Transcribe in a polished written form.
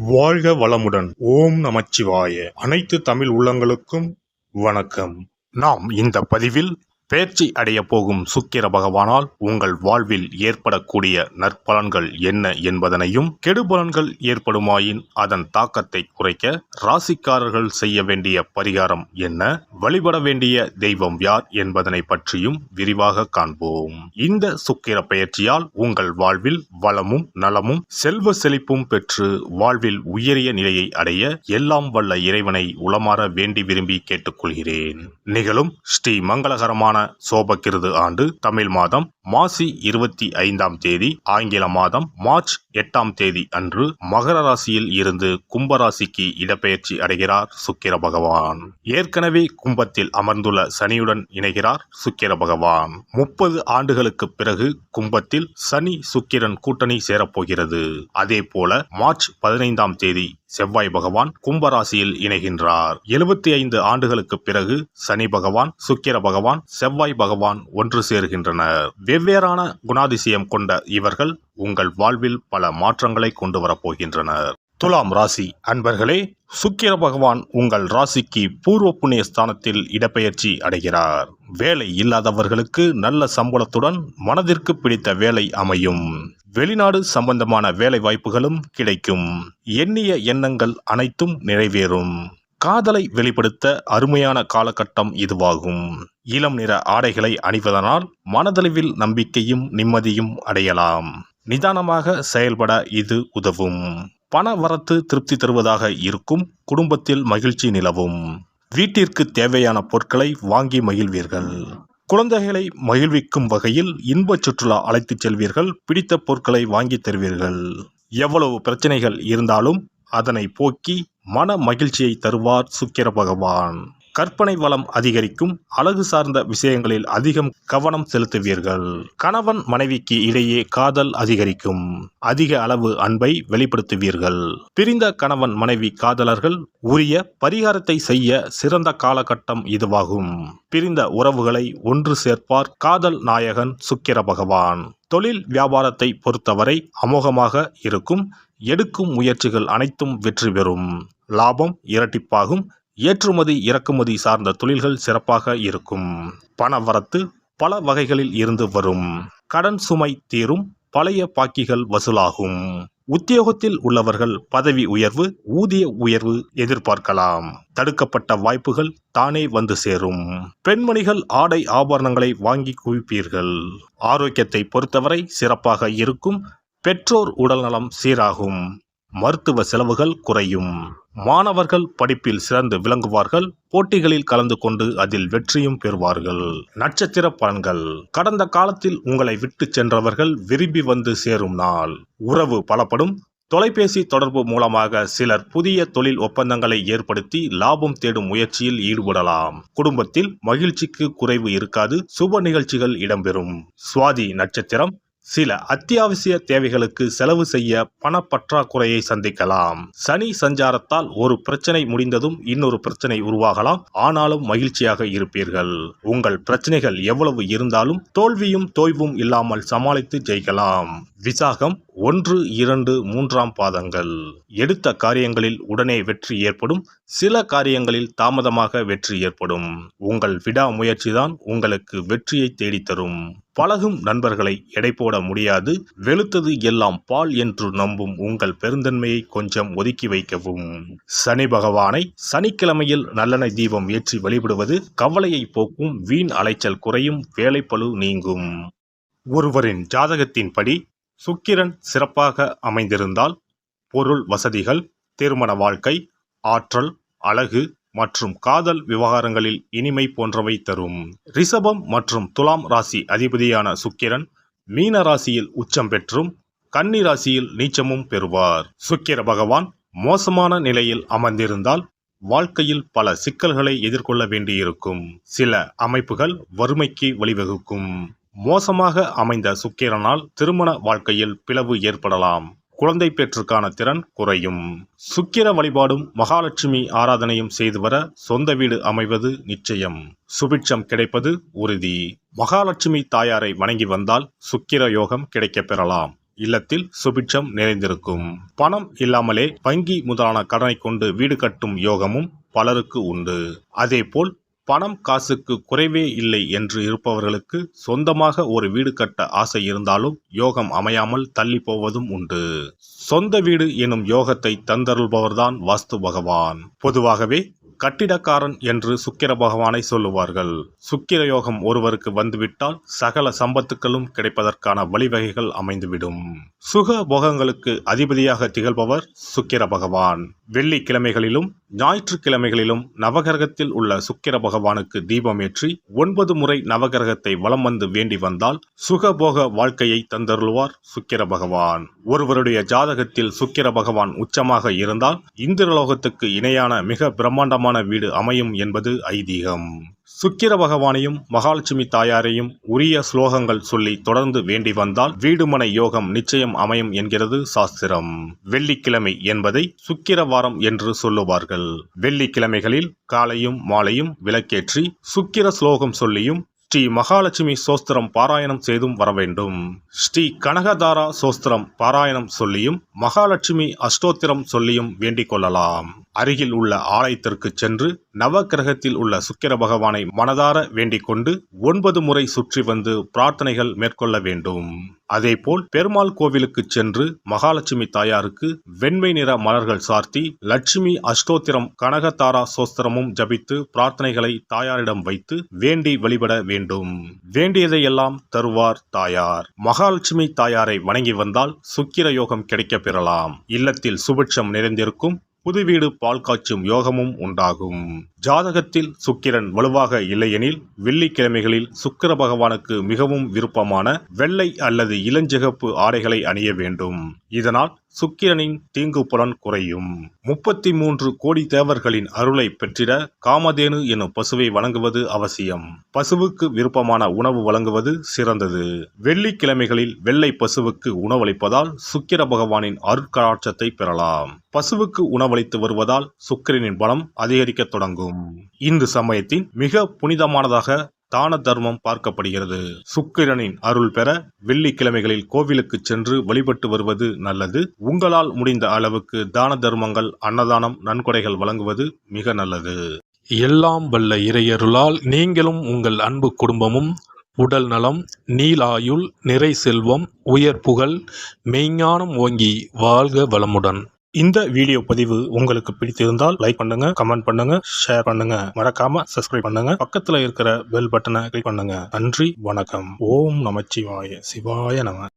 வாழ்க வளமுடன். ஓம் நமச்சிவாய. அனைத்து தமிழ் உள்ளங்களுக்கும் வணக்கம். நாம் இந்த பதிவில் பேர்ச்சி அடைய போகும் சுக்கிர பகவானால் உங்கள் வாழ்வில் ஏற்படக்கூடிய நற்பலன்கள் என்ன என்பதனையும், கெடுபலன்கள் ஏற்படுமாயின் அதன் தாக்கத்தை குறைக்க ராசிக்காரர்கள் செய்ய வேண்டிய பரிகாரம் என்ன, வழிபட வேண்டிய தெய்வம் யார் என்பதனை பற்றியும் விரிவாக காண்போம். இந்த சுக்கிர பெயர்ச்சியால் உங்கள் வாழ்வில் வளமும் நலமும் செல்வ செழிப்பும் பெற்று வாழ்வில் உயரிய நிலையை அடைய எல்லாம் வல்ல இறைவனை உளமாற வேண்டி விரும்பி கேட்டுக்கொள்கிறேன். நிகழும் ஸ்ரீ மங்களகரமான சோபகிருது ஆண்டு தமிழ் மாதம் மாசி 25ஆம் தேதி, ஆங்கில மாதம் மார்ச் 8ஆம் தேதி அன்று மகர ராசியில் இருந்து கும்பராசிக்கு இடப்பெயர்ச்சி அடைகிறார் சுக்கிர பகவான். ஏற்கனவே கும்பத்தில் அமர்ந்துள்ள சனியுடன் இணைகிறார் சுக்கிர பகவான். 30 ஆண்டுகளுக்கு பிறகு கும்பத்தில் சனி சுக்கிரன் கூட்டணி சேரப்போகிறது. அதே போல மார்ச் 15ஆம் தேதி செவ்வாய் பகவான் கும்பராசியில் இணைகின்றார். 75 ஆண்டுகளுக்கு பிறகு சனி பகவான், சுக்கிர பகவான், செவ்வாய் பகவான் ஒன்று சேர்கின்றனர். வெவ்வேறான குணாதிசயம் கொண்ட இவர்கள் உங்கள் வாழ்வில் பல மாற்றங்களை கொண்டு வரப்போகின்றனர். துலாம் ராசி அன்பர்களே, சுக்கிர பகவான் உங்கள் ராசிக்கு பூர்வ புண்ணிய ஸ்தானத்தில் இடப்பெயர்ச்சி அடைகிறார். வேலை இல்லாதவர்களுக்கு நல்ல சம்பளத்துடன் மனதிற்கு பிடித்த வேலை அமையும். வெளிநாடு சம்பந்தமான வேலை வாய்ப்புகளும் கிடைக்கும். எண்ணிய எண்ணங்கள் அனைத்தும் நிறைவேறும். காதலை வெளிப்படுத்த அருமையான காலகட்டம் இதுவாகும். இளம் நிற ஆடைகளை அணிவதனால் மனதளவில் நம்பிக்கையும் நிம்மதியும் அடையலாம். நிதானமாக செயல்பட இது உதவும். பண வரத்து திருப்தி தருவதாக இருக்கும். குடும்பத்தில் மகிழ்ச்சி நிலவும். வீட்டிற்கு தேவையான பொருட்களை வாங்கி மகிழ்வீர்கள். குழந்தைகளை மகிழ்விக்கும் வகையில் இன்ப சுற்றுலா அழைத்துச் செல்வீர்கள். பிடித்த பொருட்களை வாங்கி தருவீர்கள். எவ்வளவு பிரச்சனைகள் இருந்தாலும் அதனை போக்கி மன மகிழ்ச்சியை தருவார் சுக்கிர பகவான். கற்பனை வளம் அதிகரிக்கும். அழகு சார்ந்த விஷயங்களில் அதிகம் கவனம் செலுத்துவீர்கள். கணவன் மனைவிக்கு இடையே காதல் அதிகரிக்கும். அதிக அளவு அன்பை வெளிப்படுத்துவீர்கள். பிரிந்த கணவன் மனைவி காதலர்கள் உரிய பரிகாரத்தை செய்ய சிறந்த காலகட்டம் இதுவாகும். பிரிந்த உறவுகளை ஒன்று சேர்ப்பார் காதல் நாயகன் சுக்கிர பகவான். தொழில் வியாபாரத்தை பொறுத்தவரை அமோகமாக இருக்கும். எடுக்கும் முயற்சிகள் அனைத்தும் வெற்றி பெறும். லாபம் இரட்டிப்பாகும். ஏற்றுமதி இறக்குமதி சார்ந்த தொழில்கள் சிறப்பாக இருக்கும். பண வரத்து பல வகைகளில் இருந்து வரும். கடன் சுமை தீரும். பழைய பாக்கிகள் வசூலாகும். உத்தியோகத்தில் உள்ளவர்கள் பதவி உயர்வு, ஊதிய உயர்வு எதிர்பார்க்கலாம். தடுக்கப்பட்ட வாய்ப்புகள் தானே வந்து சேரும். பெண்மணிகள் ஆடை ஆபரணங்களை வாங்கி குவிப்பீர்கள். ஆரோக்கியத்தை பொறுத்தவரை சிறப்பாக இருக்கும். பெற்றோர் உடல்நலம் சீராகும். மருத்துவ செலவுகள் குறையும். மாணவர்கள் படிப்பில் சிறந்து விளங்குவார்கள். போட்டிகளில் கலந்து கொண்டு அதில் வெற்றியும் பெறுவார்கள். நட்சத்திர பலன்கள். கடந்த காலத்தில் உங்களை விட்டு சென்றவர்கள் விரும்பி வந்து சேரும் நாள். உறவு பலப்படும். தொலைபேசி தொடர்பு மூலமாக சிலர் புதிய தொழில் ஒப்பந்தங்களை ஏற்படுத்தி லாபம் தேடும் முயற்சியில் ஈடுபடலாம். குடும்பத்தில் மகிழ்ச்சிக்கு குறைவு இருக்காது. சுப நிகழ்ச்சிகள் இடம்பெறும். சுவாதி நட்சத்திரம். சில அத்தியாவசிய தேவைகளுக்கு செலவு செய்ய பணப்பற்றாக்குறையை சந்திக்கலாம். சனி சஞ்சாரத்தால் ஒரு பிரச்சனை முடிந்ததும் இன்னொரு பிரச்சனை உருவாகலாம். ஆனாலும் மகிழ்ச்சியாக இருப்பீர்கள். உங்கள் பிரச்சனைகள் எவ்வளவு இருந்தாலும் தோல்வியும் தோய்வும் இல்லாமல் சமாளித்து ஜெயிக்கலாம். விசாகம் 1, 2, 3ஆம் பாதங்கள். எடுத்த காரியங்களில் உடனே வெற்றி ஏற்படும். சில காரியங்களில் தாமதமாக வெற்றி ஏற்படும். உங்கள் விடாமுயற்சிதான் உங்களுக்கு வெற்றியை தேடித்தரும். பழகும் நண்பர்களை எடை போட முடியாது. வெளுத்தது எல்லாம் பால் என்று நம்பும் உங்கள் பெருந்தன்மையை கொஞ்சம் ஒதுக்கி வைக்கவும். சனி பகவானை சனிக்கிழமையில் நல்லெண்ணெய் தீபம் ஏற்றி வழிபடுவது கவலையை போக்கும். வீண் அலைச்சல் குறையும். வேலைப்பளு நீங்கும். ஒருவரின் ஜாதகத்தின்படி சுக்கிரன் சிறப்பாக அமைந்திருந்தால் பொருள் வசதிகள், திருமண வாழ்க்கை, ஆற்றல், அழகு மற்றும் காதல் விவகாரங்களில் இனிமை போன்றவை தரும். ரிஷபம் மற்றும் துலாம் ராசி அதிபதியான சுக்கிரன் மீன ராசியில் உச்சம் பெற்றும் கன்னி ராசியில் நீச்சமும் பெறுவார். சுக்கிர பகவான் மோசமான நிலையில் அமர்ந்திருந்தால் வாழ்க்கையில் பல சிக்கல்களை எதிர்கொள்ள வேண்டியிருக்கும். சில அமைப்புகள் வறுமைக்கு வழிவகுக்கும். மோசமாக அமைந்த சுக்கிரனால் திருமண வாழ்க்கையில் பிளவு ஏற்படலாம். குழந்தை பெற்றுக்கான திறன் குறையும். சுக்கிர வழிபாடும் மகாலட்சுமி ஆராதனையும் செய்து வர சொந்த வீடு அமைவது நிச்சயம். சுபிட்சம் கிடைப்பது உறுதி. மகாலட்சுமி தாயாரை வணங்கி வந்தால் சுக்கிர யோகம் கிடைக்கப் பெறலாம். இல்லத்தில் சுபிட்சம் நிறைந்திருக்கும். பணம் இல்லாமலே வங்கி முதலான கடனை கொண்டு வீடு கட்டும் யோகமும் பலருக்கு உண்டு. அதேபோல் பணம் காசுக்கு குறைவே இல்லை என்று இருப்பவர்களுக்கு சொந்தமாக ஒரு வீடு கட்ட ஆசை இருந்தாலும் யோகம் அமையாமல் தள்ளி போவதும் உண்டு. சொந்த வீடு எனும் யோகத்தை தந்தருள்பவர்தான் வாஸ்து பகவான். பொதுவாகவே கட்டிடக்காரன் என்று சுக்கிர பகவானை சொல்லுவார்கள். சுக்கிர யோகம் ஒருவருக்கு வந்துவிட்டால் சகல சம்பத்துக்களும் கிடைப்பதற்கான வழிவகைகள் அமைந்துவிடும். சுக போகங்களுக்கு அதிபதியாக திகழ்பவர் சுக்கிர பகவான். வெள்ளிக்கிழமைகளிலும் ஞாயிற்றுக்கிழமைகளிலும் நவகிரகத்தில் உள்ள சுக்கிர பகவானுக்கு தீபமேற்றி 9 முறை நவகிரகத்தை வலம் வந்து வேண்டி வந்தால் சுகபோக வாழ்க்கையை தந்தருள்வார் சுக்கிர பகவான். ஒருவருடைய ஜாதகத்தில் சுக்கிர பகவான் உச்சமாக இருந்தால் இந்திரலோகத்துக்கு இணையான மிக பிரம்மாண்டமான வீடு அமையும் என்பது ஐதீகம். சுக்கிர பகவானையும் மகாலட்சுமி தாயாரையும் உரிய ஸ்லோகங்கள் சொல்லி தொடர்ந்து வேண்டி வந்தால் வீடுமனை யோகம் நிச்சயம் அமையும் என்கிறது சாஸ்திரம். வெள்ளிக்கிழமை என்பதை சுக்கிர வாரம் என்று சொல்லுவார்கள். வெள்ளிக்கிழமைகளில் காலையும் மாலையும் விளக்கேற்றி சுக்கிர ஸ்லோகம் சொல்லியும் ஸ்ரீ மகாலட்சுமி சோஸ்திரம் பாராயணம் செய்தும் வர வேண்டும். ஸ்ரீ கனகதாரா சோஸ்திரம் பாராயணம் சொல்லியும் மகாலட்சுமி அஷ்டோத்திரம் சொல்லியும் வேண்டிக் கொள்ளலாம். அருகில் உள்ள ஆலயத்திற்கு சென்று நவகிரகத்தில் உள்ள சுக்கிர பகவானை மனதார வேண்டிக் கொண்டு 9 முறை சுற்றி வந்து பிரார்த்தனைகள் மேற்கொள்ள வேண்டும். அதேபோல் பெருமாள் கோவிலுக்கு சென்று மகாலட்சுமி தாயாருக்கு வெண்மை நிற மலர்கள் சார்த்தி லட்சுமி அஷ்டோத்திரம் கனகதாரா சோஸ்திரமும் ஜபித்து பிரார்த்தனைகளை தாயாரிடம் வைத்து வேண்டி வழிபட வேண்டும். வேண்டியதையெல்லாம் தருவார் தாயார். மகாலட்சுமி தாயாரை வணங்கி வந்தால் சுக்கிர யோகம் கிடைக்க பெறலாம். இல்லத்தில் சுபிட்சம் நிறைந்திருக்கும். புது வீடு பால் காய்ச்சும் யோகமும் உண்டாகும். ஜாதகத்தில் சுக்கிரன் வலுவாக இல்லையெனில் வெள்ளிக்கிழமைகளில் சுக்கிர பகவானுக்கு மிகவும் விருப்பமான வெள்ளை அல்லது இளஞ்சிகப்பு ஆடைகளை அணிய வேண்டும். இதனால் சுக்கிரனின் தீங்கு புலன் குறையும். 33 கோடி தேவர்களின் அருளை பெற்றிட காமதேனு எனும் பசுவை வழங்குவது அவசியம். பசுவுக்கு விருப்பமான உணவு வழங்குவது சிறந்தது. வெள்ளிக்கிழமைகளில் வெள்ளை பசுவுக்கு உணவளிப்பதால் சுக்கிர பகவானின் அருட்கடாட்சத்தை பெறலாம். பசுவுக்கு உணவளித்து வருவதால் சுக்கிரனின் பலம் அதிகரிக்க தொடங்கும். இந்து சமயத்தின் மிக புனிதமானதாக தான தர்மம் பார்க்கப்படுகிறது. சுக்கிரனின் அருள் பெற வெள்ளிக்கிழமைகளில் கோவிலுக்கு சென்று வழிபட்டு வருவது நல்லது. உங்களால் முடிந்த அளவுக்கு தான தர்மங்கள், அன்னதானம், நன்கொடைகள் வழங்குவது மிக நல்லது. எல்லாம் வல்ல இறையருளால் நீங்களும் உங்கள் அன்பு குடும்பமும் உடல் நலம், நீலாயுள், நிறை செல்வம், உயர் புகழ், மெய்ஞானம் ஓங்கி வாழ்க வளமுடன். இந்த வீடியோ பதிவு உங்களுக்கு பிடித்திருந்தால் லைக் பண்ணுங்க, கமெண்ட் பண்ணுங்க, ஷேர் பண்ணுங்க. மறக்காம சப்ஸ்கிரைப் பண்ணுங்க. பக்கத்துல இருக்கிற பெல் பட்டனை கிளிக் பண்ணுங்க. நன்றி, வணக்கம். ஓம் நமச்சிவாய. சிவாய நம.